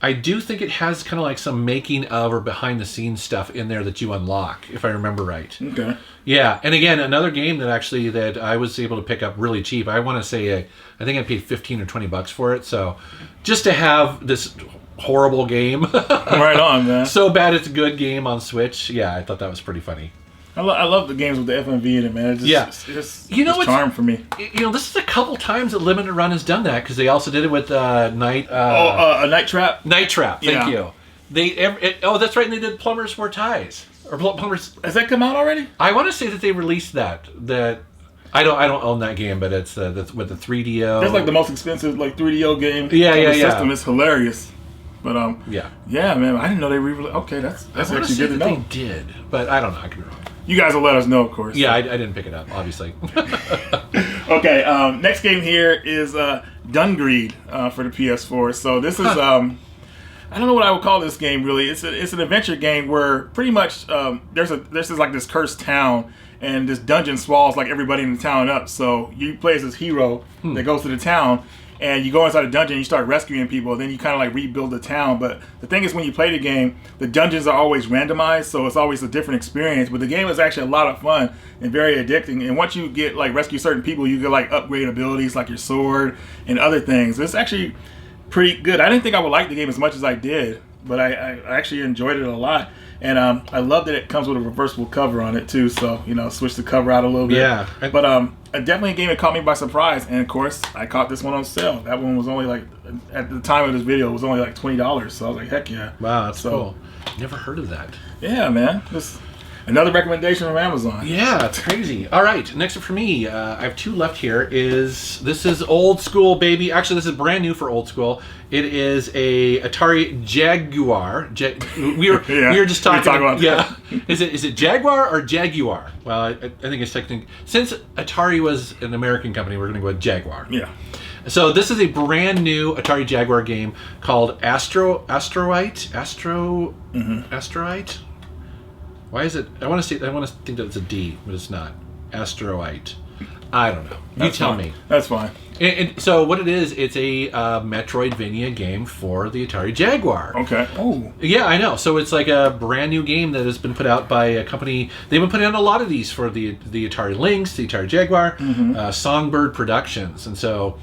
I do think it has kind of like some making of or behind the scenes stuff in there that you unlock, if I remember right. Okay. Yeah, and again, another game that I was able to pick up really cheap. I want to say I think I paid $15 or $20 for it. So just to have this horrible game, right on, man. So bad it's a good game on Switch. Yeah, I thought that was pretty funny. I love the games with the FMV in it, man. It's just charm for me. This is a couple times that Limited Run has done that, because they also did it with Night. Night Trap. Night Trap. Thank you. That's right. And they did Plumbers Wore Ties or Plumbers. Has that come out already? I want to say that they released that. I don't own that game, but it's with the 3DO. That's like the most expensive 3DO game. Yeah. System is hilarious. But yeah, man. I didn't know they re-released. Okay, that's actually good to know. They did, but I don't know. I could be wrong. You guys will let us know, of course. Yeah, I didn't pick it up, obviously. Okay, next game here is Dungreed for the PS4. So this is I don't know what I would call this game really. It's an adventure game where pretty much there's this cursed town, and this dungeon swallows everybody in the town up. So you play as this hero that goes to the town, and you go inside a dungeon and you start rescuing people. Then you kind of rebuild the town. But the thing is, when you play the game, the dungeons are always randomized, so it's always a different experience. But the game is actually a lot of fun and very addicting. And once you get rescue certain people, you get upgrade abilities like your sword and other things. It's actually pretty good. I didn't think I would like the game as much as I did, but I actually enjoyed it a lot. And I love that it comes with a reversible cover on it too. So switch the cover out a little bit. Yeah. But definitely a game that caught me by surprise. And of course, I caught this one on sale. That one was only at the time of this video, it was only $20. So I was like, heck yeah. Wow, that's cool. Never heard of that. Yeah, man. Just another recommendation from Amazon. Yeah, it's crazy. All right, next up for me, I have two left here. This is old school, baby. Actually, this is brand new for old school. It is a Atari Jaguar. We were just talking about that. Is it Jaguar or Jaguar? Well, I think it's technically, since Atari was an American company, we're going to go with Jaguar. Yeah. So this is a brand new Atari Jaguar game called Astro Asteroid. Asteroid. Why is it? I want to think that it's a D, but it's not. Asteroid. I don't know. You tell me. That's fine. And so what it is, it's a Metroidvania game for the Atari Jaguar. Okay. Oh. Yeah, I know. So it's like a brand new game that has been put out by a company. They've been putting out a lot of these for the Atari Lynx, the Atari Jaguar, Songbird Productions, and so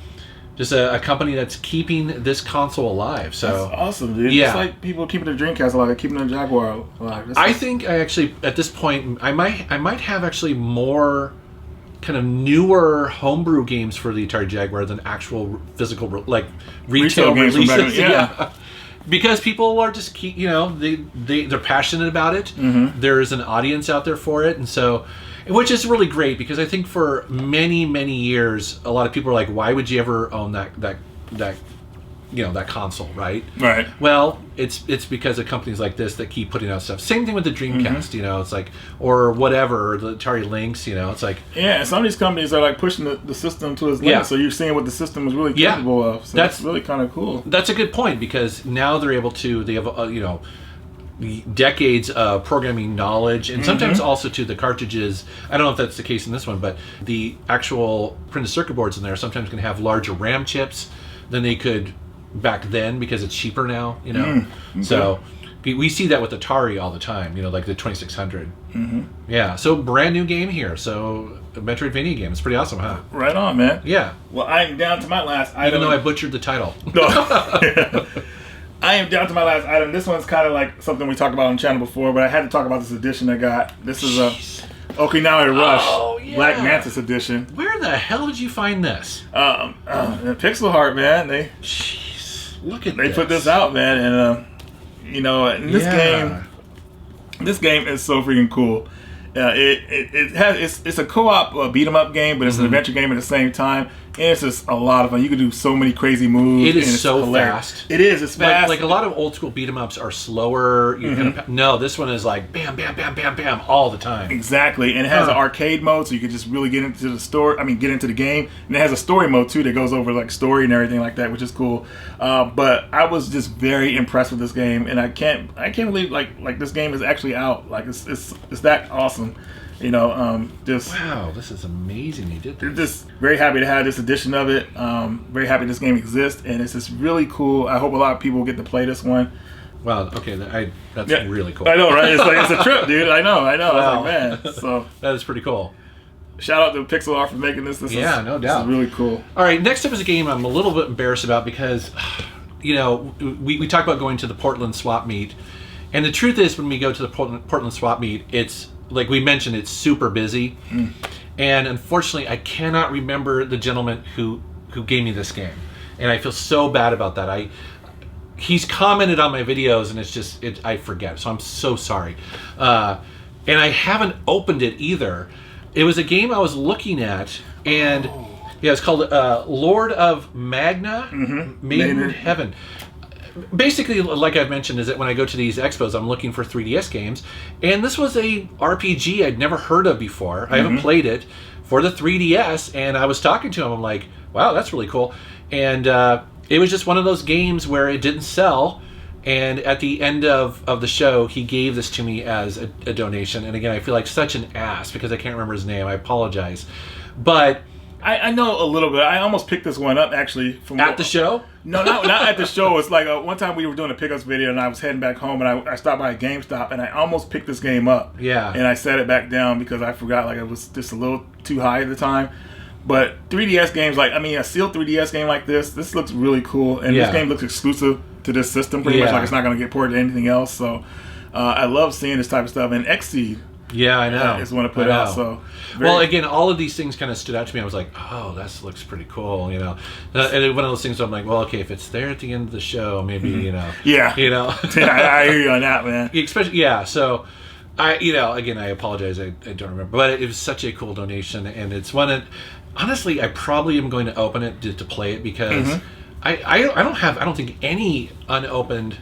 just a company that's keeping this console alive. So that's awesome, dude. Yeah. It's like people keeping the Dreamcast alive, keeping the Jaguar alive. I think I actually, at this point, I might have actually more kind of newer homebrew games for the Atari Jaguar than actual physical retail releases. Yeah. Because people are just they're passionate about it. There's an audience out there for it, and so, which is really great, because I think for many years a lot of people are like, why would you ever own that that console, right? Right. Well, it's because of companies like this that keep putting out stuff. Same thing with the Dreamcast, it's like, or whatever, or the Atari Lynx, it's like... Yeah, and some of these companies are like pushing the system to its limit, so you're seeing what the system is really capable of. So that's really kind of cool. That's a good point, because now they're able to, they have, decades of programming knowledge, and sometimes also to the cartridges. I don't know if that's the case in this one, but the actual printed circuit boards in there sometimes can have larger RAM chips than they could back then, because it's cheaper now, Okay. So we see that with Atari all the time, like the 2600. Yeah, so brand new game here. So a Metroidvania game. It's pretty awesome, huh? Right on, man. Yeah. Well, I'm down to my last item. Even though I butchered the title. No. I am down to my last item. This one's kind of like something we talked about on the channel before, but I had to talk about this edition I got. This is a Okinawan Rush Black Mantis edition. Where the hell did you find this? Pixel Heart, man. Jeez, look at they put this out, man, and and this game is so freaking cool. It's a co-op beat 'em up game, but it's an adventure game at the same time. And it's just a lot of fun. You can do so many crazy moves. It is so fast. It is. It's fast. Like a lot of old school beat 'em ups are slower. No, this one is like bam, bam, bam, bam, bam all the time. Exactly, and it has an arcade mode, so you can just really get into the story. I mean, get into the game, and it has a story mode too that goes over like story and everything like that, which is cool. But I was just very impressed with this game, and I can't believe like this game is actually out. Like it's that awesome. Just wow, this is amazing. You did this. Just very happy to have this edition of it. Very happy this game exists, and it's just really cool. I hope a lot of people get to play this one. Wow. Okay, that's really cool. I know, right? It's a trip, dude. I know. Wow. I was like, man. So that is pretty cool. Shout out to Pixel Art for making this. No doubt. This is really cool. All right, next up is a game I'm a little bit embarrassed about because, we talk about going to the Portland swap meet, and the truth is when we go to the Portland swap meet, it's like we mentioned, it's super busy, and unfortunately, I cannot remember the gentleman who gave me this game, and I feel so bad about that. He's commented on my videos, and it's just I forget, so I'm so sorry, and I haven't opened it either. It was a game I was looking at, and it's called Lord of Magna, Maiden Heaven. Basically, like I've mentioned, is that when I go to these expos, I'm looking for 3DS games, and this was a RPG I'd never heard of before. I haven't played it for the 3DS, and I was talking to him. I'm like, wow, that's really cool. And it was just one of those games where it didn't sell, and at the end of the show, he gave this to me as a donation. And again, I feel like such an ass because I can't remember his name. I apologize. But I know a little bit. I almost picked this one up, actually. At the show? No, not at the show. It's like one time we were doing a pickups video, and I was heading back home, and I stopped by a GameStop, and I almost picked this game up. Yeah. And I set it back down because I forgot, like, it was just a little too high at the time. But 3DS games, a sealed 3DS game like this looks really cool. And this game looks exclusive to this system, pretty much. Like, it's not going to get ported to anything else. So, I love seeing this type of stuff. And Xseed. Yeah, I know. Is one to put out. So, well, again, all of these things kind of stood out to me. I was like, oh, that looks pretty cool, And one of those things I'm like, well, okay, if it's there at the end of the show, maybe, Yeah. I hear you on that, man. Especially, so again, I apologize. I don't remember. But it was such a cool donation, and it's one that, honestly, I probably am going to open it to play it because I don't think any unopened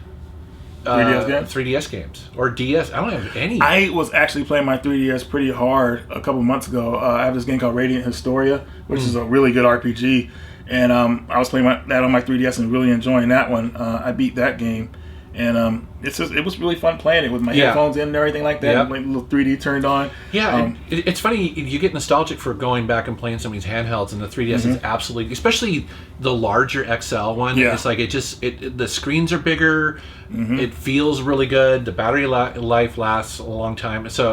3DS games or DS. I don't have any. I was actually playing my 3DS pretty hard a couple months ago. I have this game called Radiant Historia, which is a really good RPG, and I was playing that on my 3DS and really enjoying that one. I beat that game, and it was really fun playing it with my headphones in and everything like that. And my little 3D turned on. Yeah, it's funny. You get nostalgic for going back and playing some of these handhelds, and the 3DS is absolutely, especially the larger XL one. Yeah. It's like the screens are bigger. It feels really good. The battery life lasts a long time. So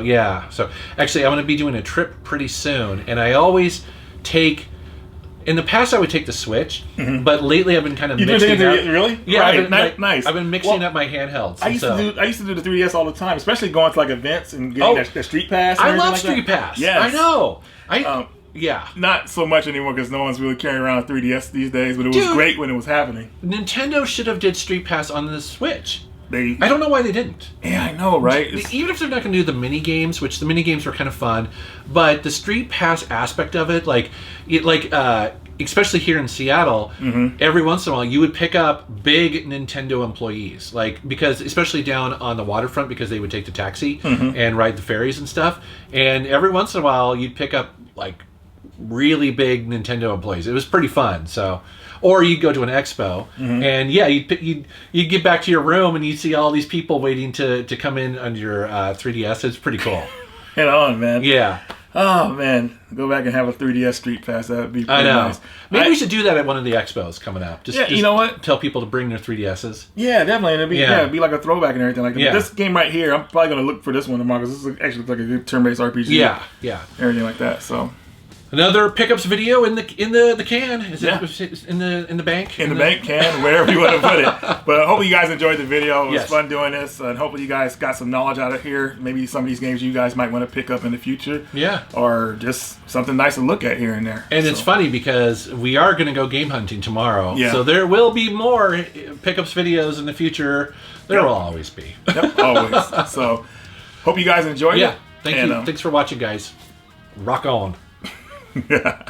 actually, I'm going to be doing a trip pretty soon, and I always take. In the past, I would take the Switch, but lately I've been kind of mixing up. Really? Yeah, right. Nice. I've been mixing up my handhelds. I used to do the 3DS all the time, especially going to like events and getting the Street Pass. I love Street Pass. Yes. I know. Not so much anymore because no one's really carrying around a 3DS these days, but it was great when it was happening. Nintendo should have did Street Pass on the Switch. I don't know why they didn't. Yeah, I know, right? Even if they're not going to do the mini games, which the mini games were kind of fun, but the Street Pass aspect of it, especially here in Seattle, every once in a while you would pick up big Nintendo employees, like, because especially down on the waterfront, because they would take the taxi and ride the ferries and stuff, and every once in a while you'd pick up like really big Nintendo employees. It was pretty fun. So, or you'd go to an expo, and yeah, you'd get back to your room and you'd see all these people waiting to come in on your 3DS. It's pretty cool. Head on, man. Yeah. Oh man, go back and have a 3DS Street Pass. That would be pretty nice. Maybe we should do that at one of the expos coming up. Just you know what? Tell people to bring their 3DSs. Yeah, definitely. And it'd be like a throwback and everything like that. Yeah. This game right here, I'm probably gonna look for this one tomorrow because this actually looks like a good turn-based RPG. Yeah. Everything like that. So. Another pickups video in the can. Is it in the bank? In the bank can, wherever you want to put it. But hopefully you guys enjoyed the video. It was fun doing this, and hopefully you guys got some knowledge out of here. Maybe some of these games you guys might want to pick up in the future. Yeah. Or just something nice to look at here and there. And it's funny because we are going to go game hunting tomorrow. Yeah. So there will be more pickups videos in the future. There will always be. Yep, always. So hope you guys enjoyed it. Yeah. Thank you. Thanks for watching, guys. Rock on. Yeah.